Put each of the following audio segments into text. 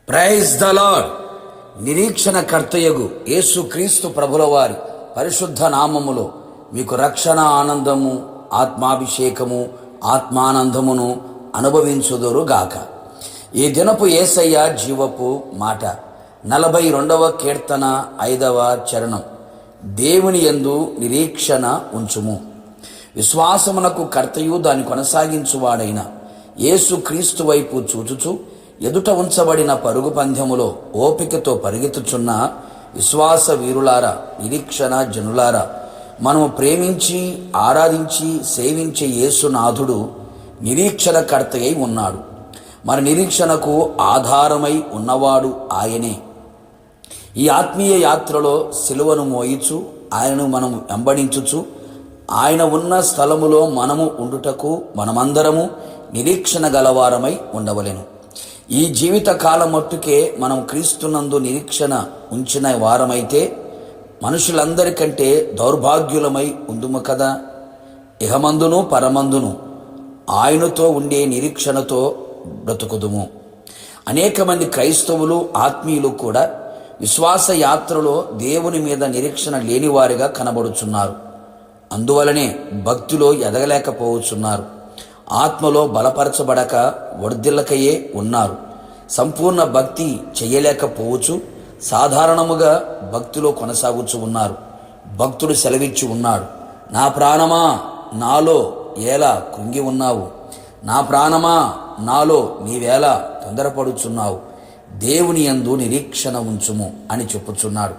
Praise the lord. నిరీక్షణ కర్తయగు యేసు క్రీస్తు ప్రభుల వారి పరిశుద్ధ నామములో మీకు రక్షణ ఆనందము, ఆత్మాభిషేకము, ఆత్మానందమును అనుభవించుదురుగాక. ఈ దినపు యేసయ్య జీవపు మాట 42వ కీర్తన 5వ చరణం. దేవుని యందు నిరీక్షణ ఉంచుము. విశ్వాసమునకు కర్తయు దాన్ని కొనసాగించువాడైన యేసు క్రీస్తు వైపు చూచుచు ఎదుట ఉంచబడిన పరుగు పందెములో ఓపికతో పరిగెత్తుచున్న విశ్వాస వీరులారా, నిరీక్షణ జనులారా, మనము ప్రేమించి ఆరాధించి సేవించే యేసునాథుడు నిరీక్షణకర్త అయి ఉన్నాడు. మన నిరీక్షణకు ఆధారమై ఉన్నవాడు ఆయనే. ఈ ఆత్మీయ యాత్రలో సిలువను మోయిచు ఆయనను మనం వెంబడించుచు ఆయన ఉన్న స్థలములో మనము ఉండుటకు మనమందరము నిరీక్షణ గలవారమై ఉండవలెను. ఈ జీవిత కాలం మట్టుకే మనం క్రీస్తునందు నిరీక్షణ ఉంచిన వారమైతే మనుషులందరికంటే దౌర్భాగ్యులమై ఉందుము కదా. ఇహమందును పరమందును ఆయనతో ఉండే నిరీక్షణతో బ్రతుకుదుము. అనేక మంది క్రైస్తవులు, ఆత్మీయులు కూడా విశ్వాస యాత్రలో దేవుని మీద నిరీక్షణ లేనివారిగా కనబడుచున్నారు. అందువలనే భక్తిలో ఎదగలేకపోవచ్చున్నారు. ఆత్మలో బలపరచబడక వర్ధిల్లకయే ఉన్నారు. సంపూర్ణ భక్తి చెయ్యలేకపోవచ్చు. సాధారణముగా భక్తిలో కొనసాగుచు ఉన్నారు. భక్తుడు సెలవిచ్చి ఉన్నాడు, నా ప్రాణమా నాలో ఎలా కృంగి ఉన్నావు, నా ప్రాణమా నాలో నీవేలా తొందరపడుచున్నావు, దేవుని యందు నిరీక్షణ ఉంచుము అని చెప్పుచున్నాడు.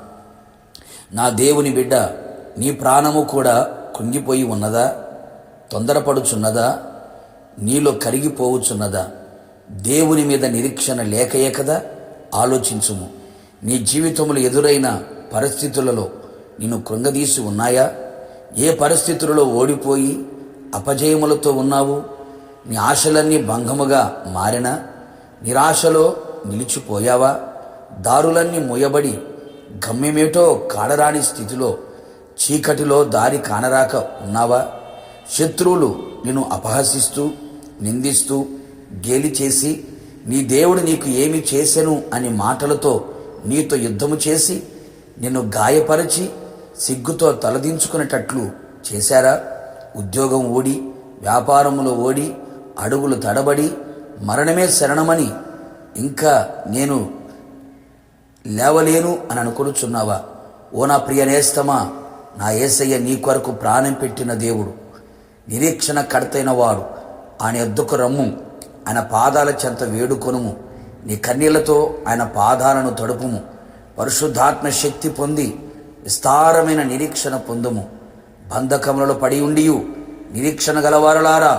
నా దేవుని బిడ్డ, నీ ప్రాణము కూడా కృంగిపోయి ఉన్నదా? తొందరపడుచున్నదా? నీలో కరిగిపోవచ్చున్నదా? దేవుని మీద నిరీక్షణ లేకయే కదా. ఆలోచించుము. నీ జీవితంలో ఎదురైన పరిస్థితులలో నిన్ను కృంగదీసి ఉన్నాయా? ఏ పరిస్థితులలో ఓడిపోయి అపజయములతో ఉన్నావు? నీ ఆశలన్నీ భంగముగా మారినా నిరాశలో నిలిచిపోయావా? దారులన్నీ మూయబడి గమ్యమేటో కాడరాని స్థితిలో చీకటిలో దారి కానరాక ఉన్నావా? శత్రువులు నిన్ను అపహసిస్తూ నిందిస్తూ గేలి చేసి నీ దేవుడు నీకు ఏమి చేసెను అని మాటలతో నీతో యుద్ధము చేసి నిన్ను గాయపరిచి సిగ్గుతో తలదించుకునేటట్లు చేశారా? ఉద్యోగం ఓడి, వ్యాపారములో ఓడి, అడుగులు తడబడి మరణమే శరణమని ఇంకా నేను లేవలేను అని అనుకొనుచున్నావా? ఓ నా ప్రియ నేస్తమా, నా యేసయ్య నీ కొరకు ప్రాణం పెట్టిన దేవుడు, నిరీక్షణ కర్తైన వాడు. ఆయన యొద్దకు రమ్ము, ఆయన పాదాల చెంత వేడుకొనుము. నీ కన్నీళ్లతో ఆయన పాదాలను తడుపుము. పరిశుద్ధాత్మ శక్తి పొంది విస్తారమైన నిరీక్షణ పొందుము. బంధకములలో పడి ఉండియు నిరీక్షణ గలవారలారా,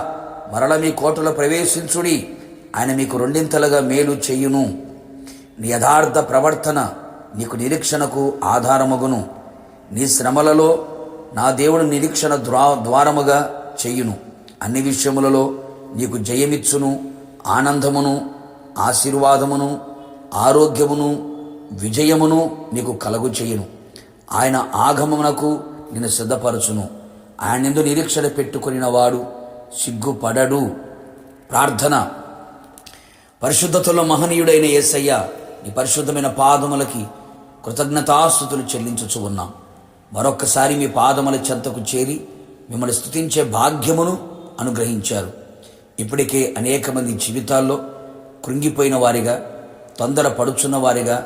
మరల మీ కోటలో ప్రవేశించుడి. ఆయన మీకు రెండింతలుగా మేలు చెయ్యును. నీ యథార్థ ప్రవర్తన నీకు నిరీక్షణకు ఆధారమగును. నీ శ్రమలలో నా దేవుడు నిరీక్షణ ద్వారముగా చెయ్యును. అన్ని విషయములలో నీకు జయమిచ్చును. ఆనందమును, ఆశీర్వాదమును, ఆరోగ్యమును, విజయమును నీకు కలుగు చేయును. ఆయన ఆగమమునకు నిన్ను సిద్ధపరచును. ఆయన యందు నిరీక్షణ పెట్టుకొనిన వాడు సిగ్గుపడడు. ప్రార్థన. పరిశుద్ధతలో మహనీయుడైన యేసయ్య, నీ పరిశుద్ధమైన పాదములకి కృతజ్ఞతాస్తుతులు చెల్లించుచు ఉన్నాం. మరొక్కసారి మీ పాదముల చెంతకు చేరి మిమ్మల్ని స్తుతించే భాగ్యమును అనుగ్రహించారు. ఇప్పటికే అనేక మంది జీవితాల్లో కృంగిపోయిన వారిగా, తొందర పడుచున్న వారిగా,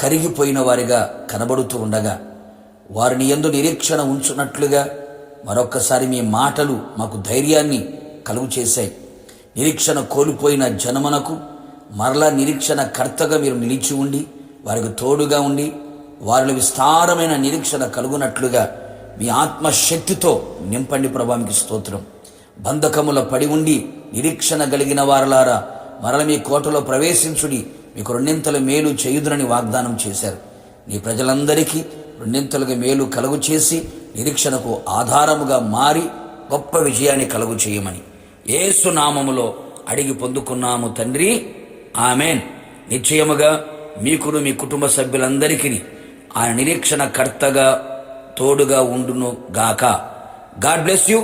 కరిగిపోయిన వారిగా కనబడుతూ ఉండగా వారిని యందు నిరీక్షణ ఉంచున్నట్లుగా మరొక్కసారి మీ మాటలు మాకు ధైర్యాన్ని కలుగు చేశాయి. నిరీక్షణ కోల్పోయిన జనమునకు మరలా నిరీక్షణ కర్తగా మీరు నిలిచి ఉండి వారికి తోడుగా ఉండి వారిలో విస్తారమైన నిరీక్షణ కలుగునట్లుగా మీ ఆత్మశక్తితో నింపండి ప్రభా. మీకు స్తోత్రం. బంధకముల పడి ఉండి నిరీక్షణ కలిగిన వారలారా, మరల మీ కోటలో ప్రవేశించుడి, మీకు రెండింతల మేలు చేయుదురని వాగ్దానం చేశారు. నీ ప్రజలందరికీ రెండింతలుగా మేలు కలుగు చేసి నిరీక్షణకు ఆధారముగా మారి గొప్ప విజయాన్ని కలుగు చేయమని యేసు నామములో అడిగి పొందుకున్నాము తండ్రి, ఆమెన్. నిశ్చయముగా మీకును మీ కుటుంబ సభ్యులందరికీ ఆయన నిరీక్షణ కర్తగా తోడుగా ఉండును గాక. God bless you.